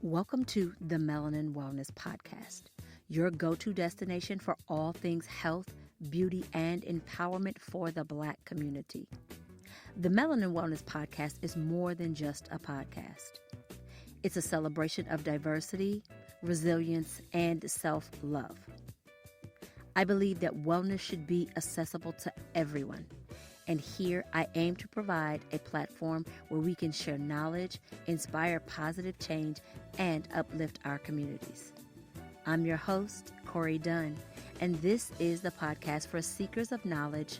Welcome to the Melanin Wellness Podcast, your go-to destination for all things health, beauty, and empowerment for the Black community. The Melanin Wellness Podcast is more than just a podcast. It's a celebration of diversity, resilience, and self-love. I believe that wellness should be accessible to everyone. And here I aim to provide a platform where we can share knowledge, inspire positive change, and uplift our communities. I'm your host, Cori Dunn, and this is the podcast for seekers of knowledge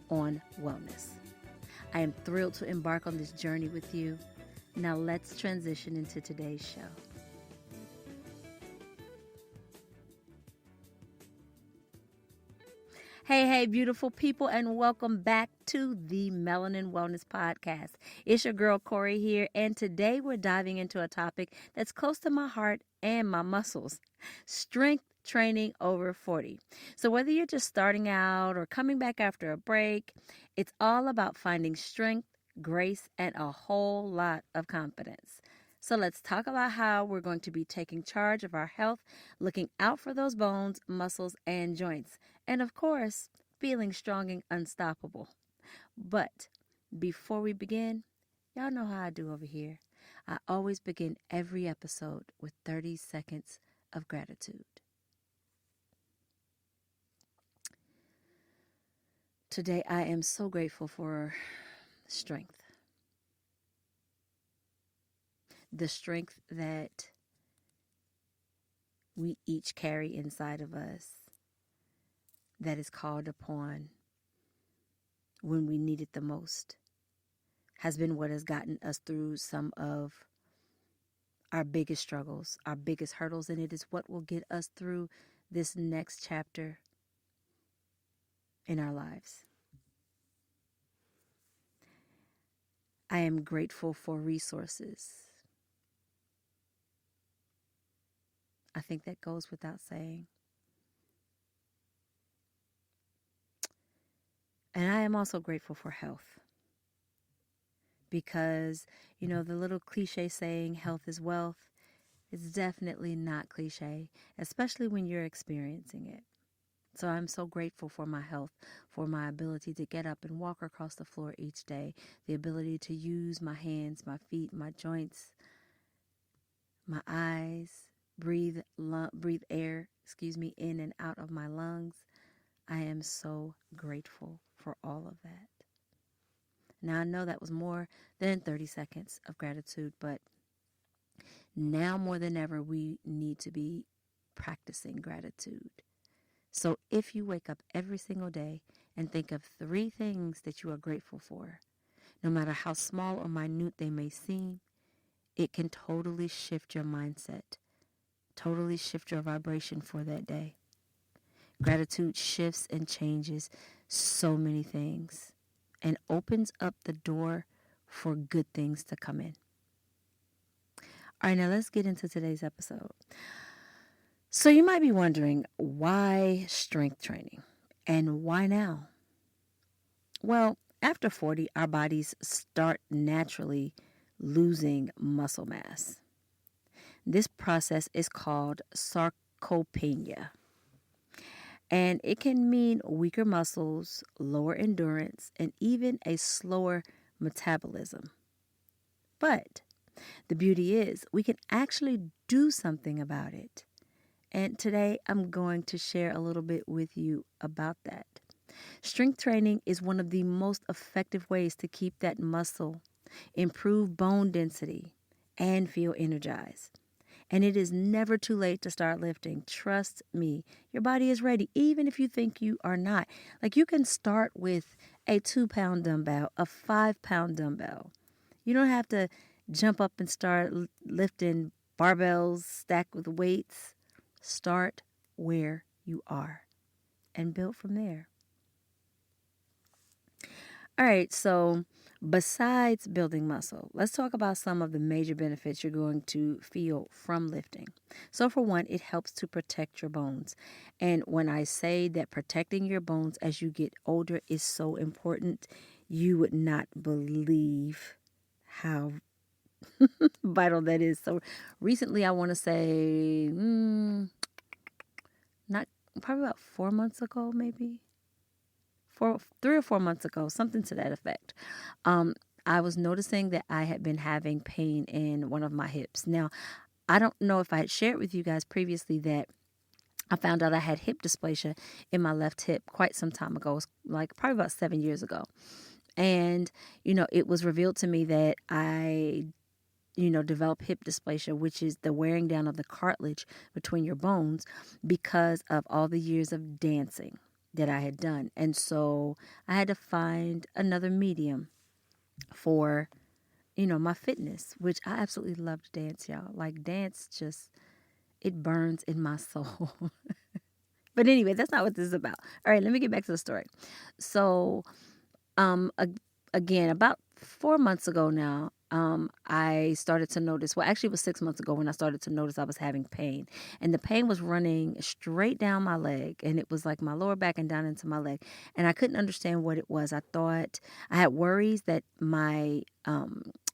on wellness. I am thrilled to embark on this journey with you. Now let's transition into today's show. Hey, beautiful people, and welcome back to the Melanin Wellness Podcast. It's your girl, Cori, here, and today we're diving into a topic that's close to my heart and my muscles, strength training over 40. So whether you're just starting out or coming back after a break, it's all about finding strength, grace, and a whole lot of confidence. So let's talk about how we're going to be taking charge of our health, looking out for those bones, muscles, and joints, and of course, feeling strong and unstoppable. But before we begin, y'all know how I do over here. I always begin every episode with 30 seconds of gratitude. Today, I am so grateful for strength. The strength that we each carry inside of us that is called upon when we need it the most has been what has gotten us through some of our biggest struggles, our biggest hurdles, and it is what will get us through this next chapter in our lives. I am grateful for resources. I think that goes without saying. And I am also grateful for health. Because, the little cliche saying, health is wealth, is definitely not cliche, especially when you're experiencing it. So I'm so grateful for my health, for my ability to get up and walk across the floor each day, the ability to use my hands, my feet, my joints, my eyes, breathe air, in and out of my lungs. I am so grateful for all of that. Now, I know that was more than 30 seconds of gratitude, but now more than ever, we need to be practicing gratitude. So if you wake up every single day and think of 3 things that you are grateful for, no matter how small or minute they may seem, it can totally shift your mindset, totally shift your vibration for that day. Gratitude shifts and changes so many things and opens up the door for good things to come in. All right, now let's get into today's episode. So you might be wondering, why strength training and why now? Well, after 40, our bodies start naturally losing muscle mass. This process is called sarcopenia. And it can mean weaker muscles, lower endurance, and even a slower metabolism. But the beauty is we can actually do something about it. And today I'm going to share a little bit with you about that. Strength training is one of the most effective ways to keep that muscle, improve bone density, and feel energized. And it is never too late to start lifting. Trust me, your body is ready, even if you think you are not. Like, you can start with a 2-pound dumbbell, a 5-pound dumbbell. You don't have to jump up and start lifting barbells stacked with weights. Start where you are and build from there. All right, so besides building muscle, let's talk about some of the major benefits you're going to feel from lifting. So for one, it helps to protect your bones. And when I say that protecting your bones as you get older is so important, you would not believe how vital that is. So recently, I want to say, not probably about 4 months ago, maybe 3 or 4 months ago, something to that effect. Um, I was noticing that I had been having pain in one of my hips. Now, I don't know if I had shared with you guys previously that I found out I had hip dysplasia in my left hip quite some time ago. It was like probably about 7 years ago. And, it was revealed to me that I develop hip dysplasia, which is the wearing down of the cartilage between your bones because of all the years of dancing that I had done. And so I had to find another medium for, my fitness, which I absolutely love to dance, y'all. Like dance just, it burns in my soul. But anyway, that's not what this is about. All right, let me get back to the story. So, um, again, about 4 months ago now, I started to notice, well, actually, it was 6 months ago when I started to notice I was having pain. And the pain was running straight down my leg. And it was like my lower back and down into my leg. And I couldn't understand what it was. I thought I had worries that my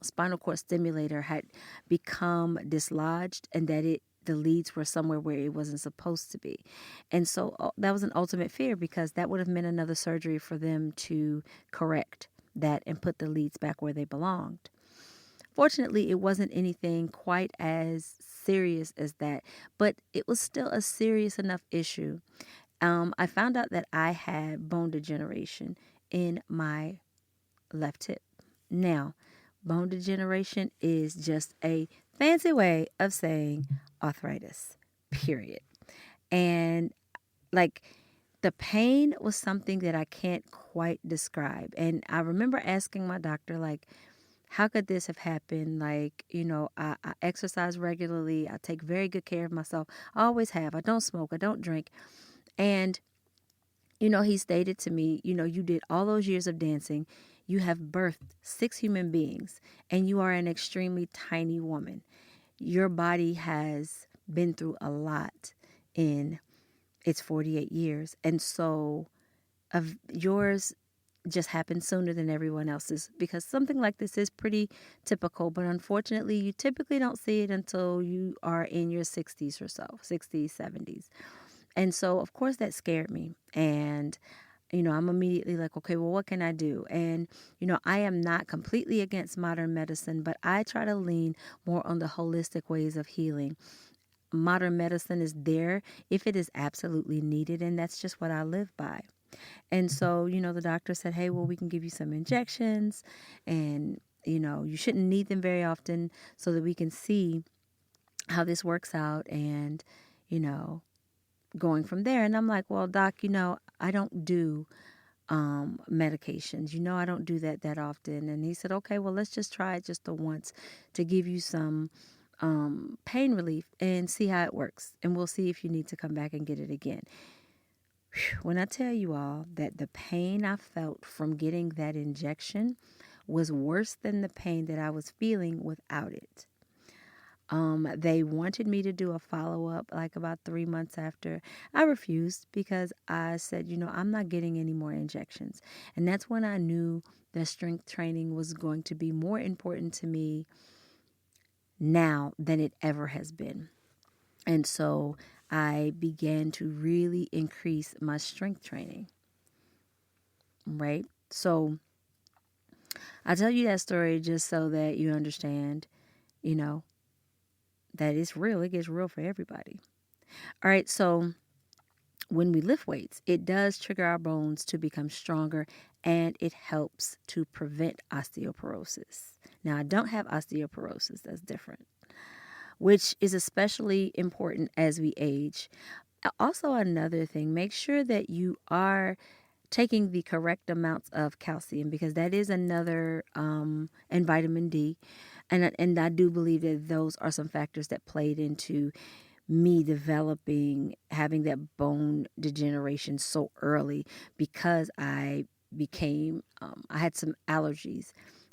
spinal cord stimulator had become dislodged and that the leads were somewhere where it wasn't supposed to be. And so that was an ultimate fear because that would have meant another surgery for them to correct that and put the leads back where they belonged. Fortunately, it wasn't anything quite as serious as that, but it was still a serious enough issue. I found out that I had bone degeneration in my left hip. Now, bone degeneration is just a fancy way of saying arthritis, period. And like the pain was something that I can't quite describe. And I remember asking my doctor, like, how could this have happened? Like, I exercise regularly. I take very good care of myself. I always have. I don't smoke. I don't drink. And, he stated to me, you did all those years of dancing. You have birthed 6 human beings and you are an extremely tiny woman. Your body has been through a lot in its 48 years. And so of yours just happened sooner than everyone else's because something like this is pretty typical. But unfortunately, you typically don't see it until you are in your 60s or so, 60s, 70s. And so, of course, that scared me. And I'm immediately like, okay, well, what can I do? And, I am not completely against modern medicine, but I try to lean more on the holistic ways of healing. Modern medicine is there if it is absolutely needed, and that's just what I live by. And so, the doctor said, hey, well, we can give you some injections, and, you shouldn't need them very often so that we can see how this works out and, going from there. And I'm like, well, doc, I don't do medications. I don't do that often. And he said, okay, well, let's just try it just the once to give you some pain relief and see how it works. And we'll see if you need to come back and get it again. When I tell you all that the pain I felt from getting that injection was worse than the pain that I was feeling without it. They wanted me to do a follow-up like about 3 months after. I refused because I said, I'm not getting any more injections. And that's when I knew that strength training was going to be more important to me now than it ever has been. And so I began to really increase my strength training, right? So I tell you that story just so that you understand, that it's real. It gets real for everybody. All right, so when we lift weights, it does trigger our bones to become stronger and it helps to prevent osteoporosis. Now, I don't have osteoporosis, that's different, which is especially important as we age. Also, another thing, make sure that you are taking the correct amounts of calcium because that is another, and vitamin D. And I do believe that those are some factors that played into me having that bone degeneration so early because I had some allergies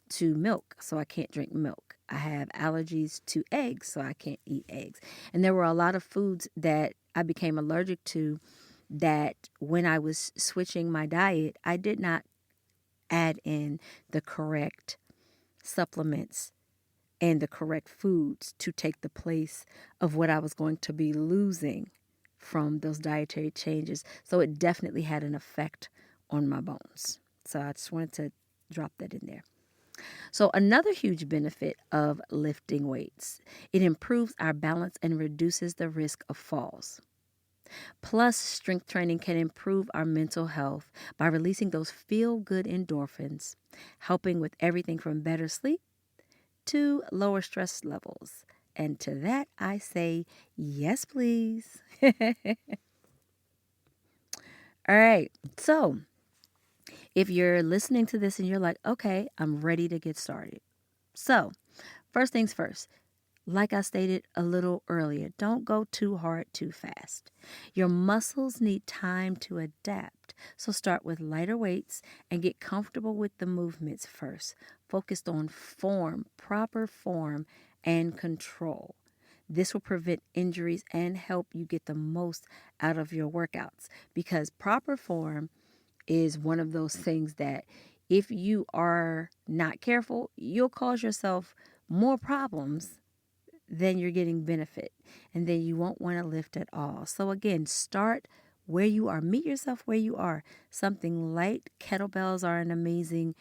to milk, so I can't drink milk. I have allergies to eggs, so I can't eat eggs. And there were a lot of foods that I became allergic to that when I was switching my diet, I did not add in the correct supplements and the correct foods to take the place of what I was going to be losing from those dietary changes. So it definitely had an effect on my bones. So I just wanted to drop that in there. So another huge benefit of lifting weights, it improves our balance and reduces the risk of falls. Plus, strength training can improve our mental health by releasing those feel-good endorphins, helping with everything from better sleep to lower stress levels. And to that, I say, yes, please. All right. So if you're listening to this and you're like, okay, I'm ready to get started. So first things first, like I stated a little earlier, don't go too hard too fast. Your muscles need time to adapt. So start with lighter weights and get comfortable with the movements first. Focused on form, proper form, and control. This will prevent injuries and help you get the most out of your workouts, because proper form is one of those things that if you are not careful, you'll cause yourself more problems than you're getting benefit. And then you won't want to lift at all. So again, start where you are. Meet yourself where you are. Something light. Kettlebells are an amazing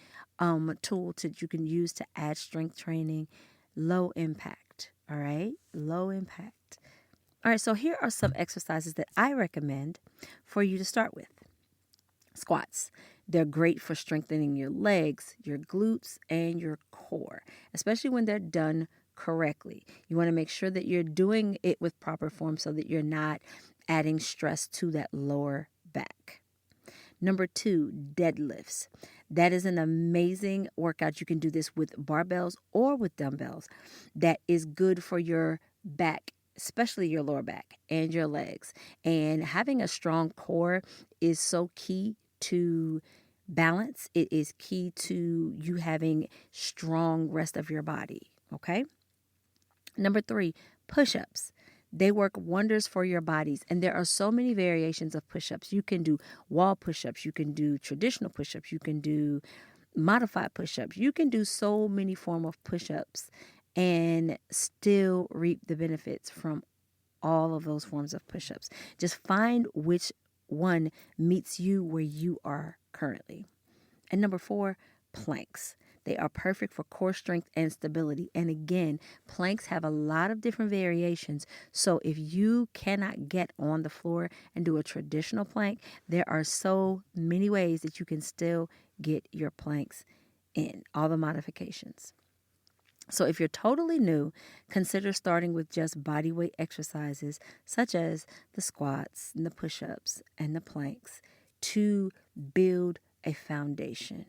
tool that you can use to add strength training. Low impact. All right? Low impact. All right, so here are some exercises that I recommend for you to start with. Squats. They're great for strengthening your legs, your glutes, and your core, especially when they're done correctly. You want to make sure that you're doing it with proper form so that you're not adding stress to that lower back. Number 2, deadlifts. That is an amazing workout. You can do this with barbells or with dumbbells. That is good for your back, especially your lower back and your legs. And having a strong core is so key to balance. It is key to you having strong rest of your body. Okay. Number 3, push-ups. They work wonders for your bodies. And there are so many variations of push-ups. You can do wall push-ups. You can do traditional push-ups. You can do modified push-ups. You can do so many forms of push-ups and still reap the benefits from all of those forms of push-ups. Just find which one meets you where you are currently. And number 4, planks. They are perfect for core strength and stability. And again, planks have a lot of different variations. So if you cannot get on the floor and do a traditional plank, there are so many ways that you can still get your planks in, all the modifications. So if you're totally new, consider starting with just body weight exercises such as the squats and the push-ups and the planks to build a foundation.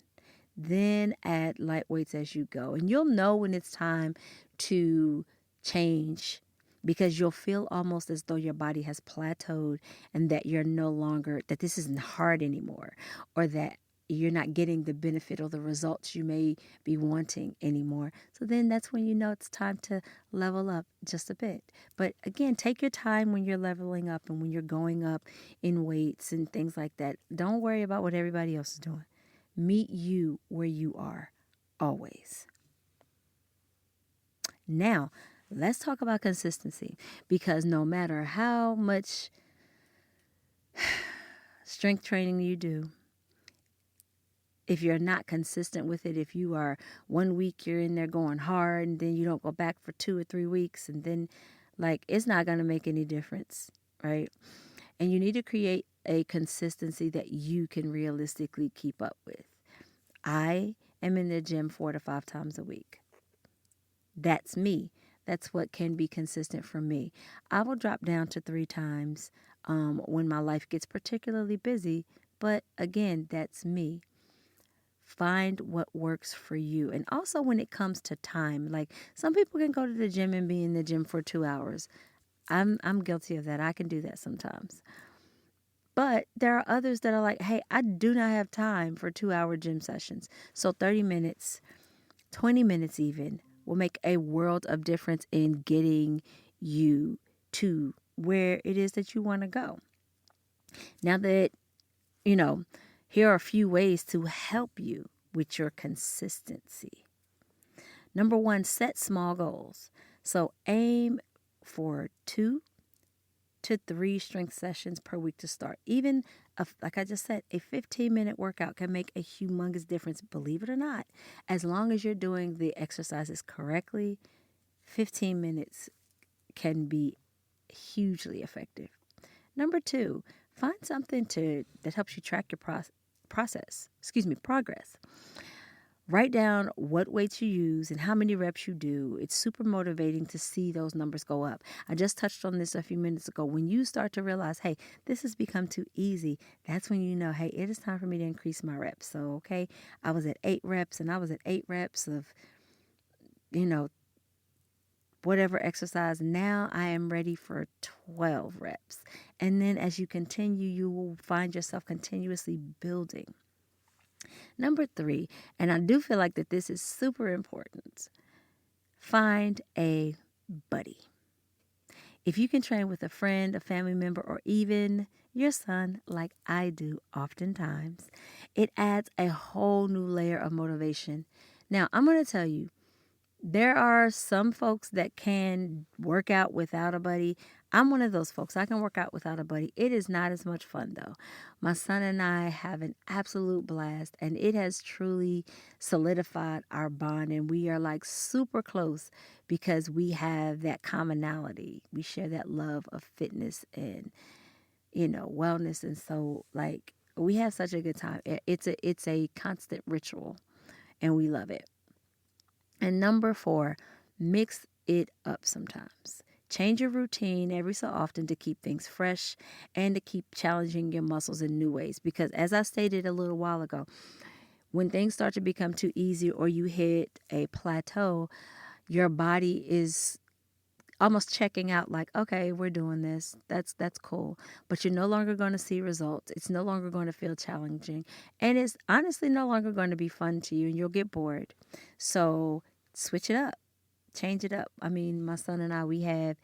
Then add light weights as you go. And you'll know when it's time to change, because you'll feel almost as though your body has plateaued and that you're no longer, that this isn't hard anymore, or that you're not getting the benefit or the results you may be wanting anymore. So then that's when you know it's time to level up just a bit. But again, take your time when you're leveling up and when you're going up in weights and things like that. Don't worry about what everybody else is doing. Meet you where you are, always. Now, let's talk about consistency, because no matter how much strength training you do, if you're not consistent with it, if you are 1 week you're in there going hard and then you don't go back for 2 or 3 weeks, and then it's not going to make any difference, right? And you need to create a consistency that you can realistically keep up with. I am in the gym 4 to 5 times a week. That's me. That's what can be consistent for me. I will drop down to 3 times when my life gets particularly busy. But again, that's me. Find what works for you. And also when it comes to time, some people can go to the gym and be in the gym for 2 hours. I'm guilty of that. I can do that sometimes. But there are others that are like, hey, I do not have time for 2-hour gym sessions. So 30 minutes, 20 minutes even, will make a world of difference in getting you to where it is that you want to go. Now that, here are a few ways to help you with your consistency. Number one, set small goals. So aim for 2 to 3 strength sessions per week to start. Even, like I just said, a 15-minute workout can make a humongous difference, believe it or not. As long as you're doing the exercises correctly, 15 minutes can be hugely effective. Number two, find something that helps you track your progress. Write down what weights you use and how many reps you do. It's super motivating to see those numbers go up. I just touched on this a few minutes ago. When you start to realize, hey, this has become too easy, that's when you know, hey, it is time for me to increase my reps. So, okay, I was at 8 reps and I was at 8 reps of, whatever exercise. Now I am ready for 12 reps. And then as you continue, you will find yourself continuously building. Number 3, and I do feel like that this is super important, find a buddy. If you can train with a friend, a family member, or even your son, like I do oftentimes, it adds a whole new layer of motivation. Now, I'm going to tell you, there are some folks that can work out without a buddy. I'm one of those folks. I can work out without a buddy. It is not as much fun, though. My son and I have an absolute blast, and it has truly solidified our bond, and we are like super close because we have that commonality. We share that love of fitness and, wellness, and so, like, we have such a good time. It's a constant ritual, and we love it. And number 4, mix it up sometimes. Change your routine every so often to keep things fresh and to keep challenging your muscles in new ways. Because as I stated a little while ago, when things start to become too easy or you hit a plateau, your body is almost checking out like, okay, we're doing this. That's cool. But you're no longer going to see results. It's no longer going to feel challenging. And it's honestly no longer going to be fun to you and you'll get bored. So switch it up. Change it up. I mean, my son and I, we have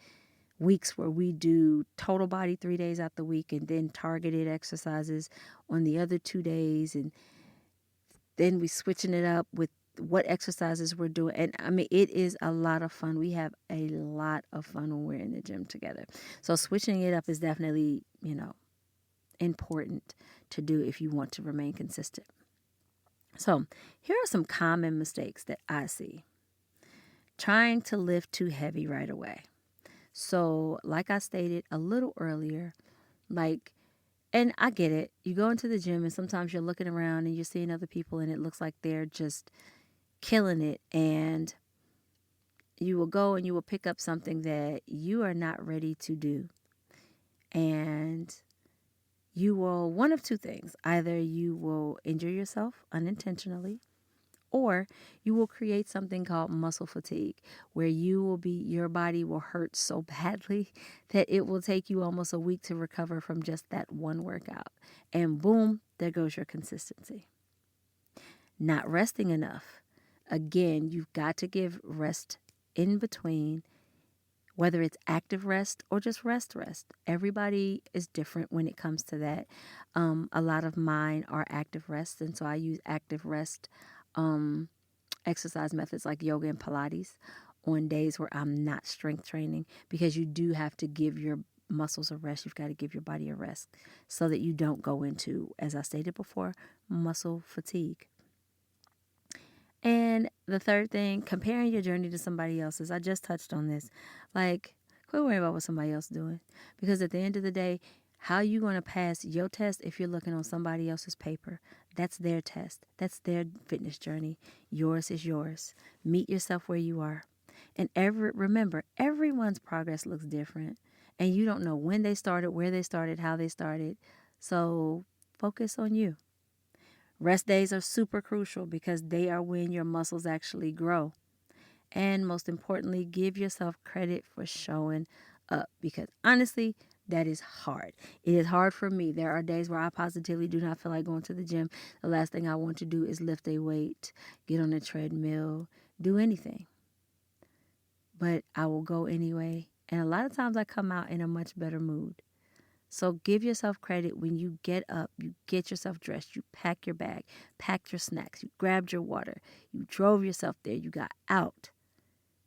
weeks where we do total body 3 days out the week and then targeted exercises on the other 2 days. And then we switching it up with what exercises we're doing. And I mean, it is a lot of fun. We have a lot of fun when we're in the gym together. So switching it up is definitely, important to do if you want to remain consistent. So here are some common mistakes that I see. Trying to lift too heavy right away. So like I stated a little earlier, and I get it. You go into the gym and sometimes you're looking around and you're seeing other people and it looks like they're just killing it, and you will go and you will pick up something that you are not ready to do, and you will, one of two things: either you will injure yourself unintentionally, or you will create something called muscle fatigue, where your body will hurt so badly that it will take you almost a week to recover from just that one workout, and boom, there goes your consistency. Not resting enough. Again, you've got to give rest in between, whether it's active rest or just rest. Everybody is different when it comes to that. A lot of mine are active rest, and so I use active rest exercise methods like yoga and Pilates on days where I'm not strength training, because you do have to give your muscles a rest. You've got to give your body a rest so that you don't go into, as I stated before, muscle fatigue. And the third thing, comparing your journey to somebody else's. I just touched on this. Quit worrying about what somebody else is doing. Because at the end of the day, how are you going to pass your test if you're looking on somebody else's paper? That's their test. That's their fitness journey. Yours is yours. Meet yourself where you are. And remember, everyone's progress looks different. And you don't know when they started, where they started, how they started. So focus on you. Rest days are super crucial because they are when your muscles actually grow. And most importantly, give yourself credit for showing up, because honestly, that is hard. It is hard for me. There are days where I positively do not feel like going to the gym. The last thing I want to do is lift a weight, get on a treadmill, do anything. But I will go anyway. And a lot of times I come out in a much better mood. So give yourself credit when you get up, you get yourself dressed, you pack your bag, packed your snacks, you grabbed your water, you drove yourself there, you got out,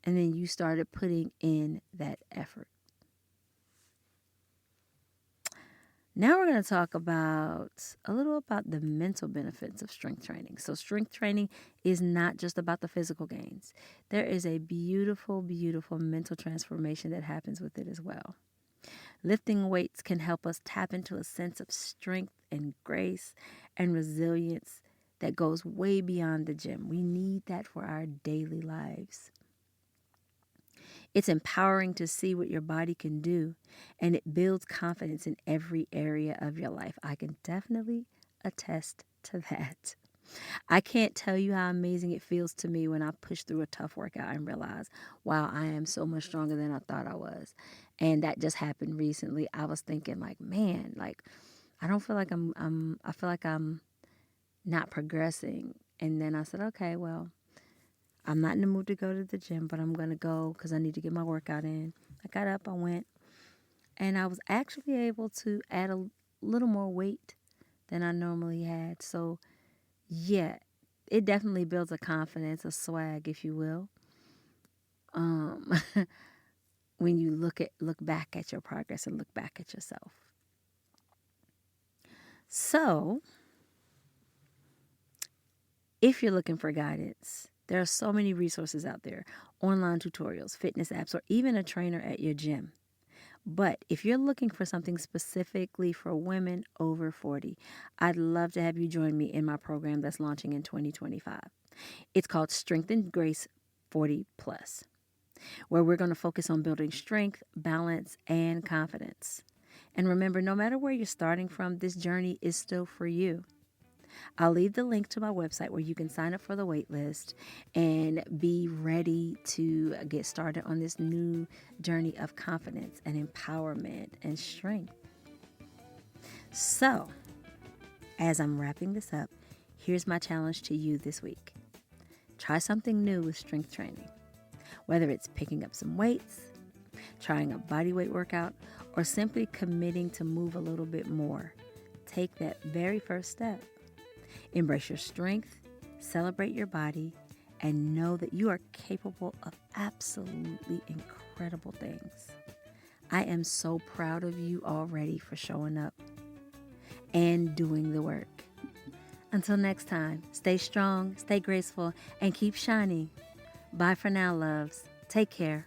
and then you started putting in that effort. Now we're going to talk a little about the mental benefits of strength training. So strength training is not just about the physical gains. There is a beautiful, beautiful mental transformation that happens with it as well. Lifting weights can help us tap into a sense of strength and grace and resilience that goes way beyond the gym. We need that for our daily lives. It's empowering to see what your body can do, and it builds confidence in every area of your life. I can definitely attest to that. I can't tell you how amazing it feels to me when I push through a tough workout and realize, wow, I am so much stronger than I thought I was. And that just happened recently. I was thinking like, man, like I don't feel like I feel like I'm not progressing. And then I said, okay, well, I'm not in the mood to go to the gym, but I'm going to go because I need to get my workout in. I got up, I went, and I was actually able to add a little more weight than I normally had. So, yeah, it definitely builds a confidence, a swag, if you will, when you look back at your progress and look back at yourself. So, if you're looking for guidance, there are so many resources out there, online tutorials, fitness apps, or even a trainer at your gym. But if you're looking for something specifically for women over 40, I'd love to have you join me in my program that's launching in 2025. It's called Strength and Grace 40 Plus, where we're going to focus on building strength, balance, and confidence. And remember, no matter where you're starting from, this journey is still for you. I'll leave the link to my website where you can sign up for the wait list and be ready to get started on this new journey of confidence and empowerment and strength. So, as I'm wrapping this up, here's my challenge to you this week. Try something new with strength training, whether it's picking up some weights, trying a body weight workout, or simply committing to move a little bit more. Take that very first step. Embrace your strength, celebrate your body, and know that you are capable of absolutely incredible things. I am so proud of you already for showing up and doing the work. Until next time, stay strong, stay graceful, and keep shining. Bye for now, loves. Take care.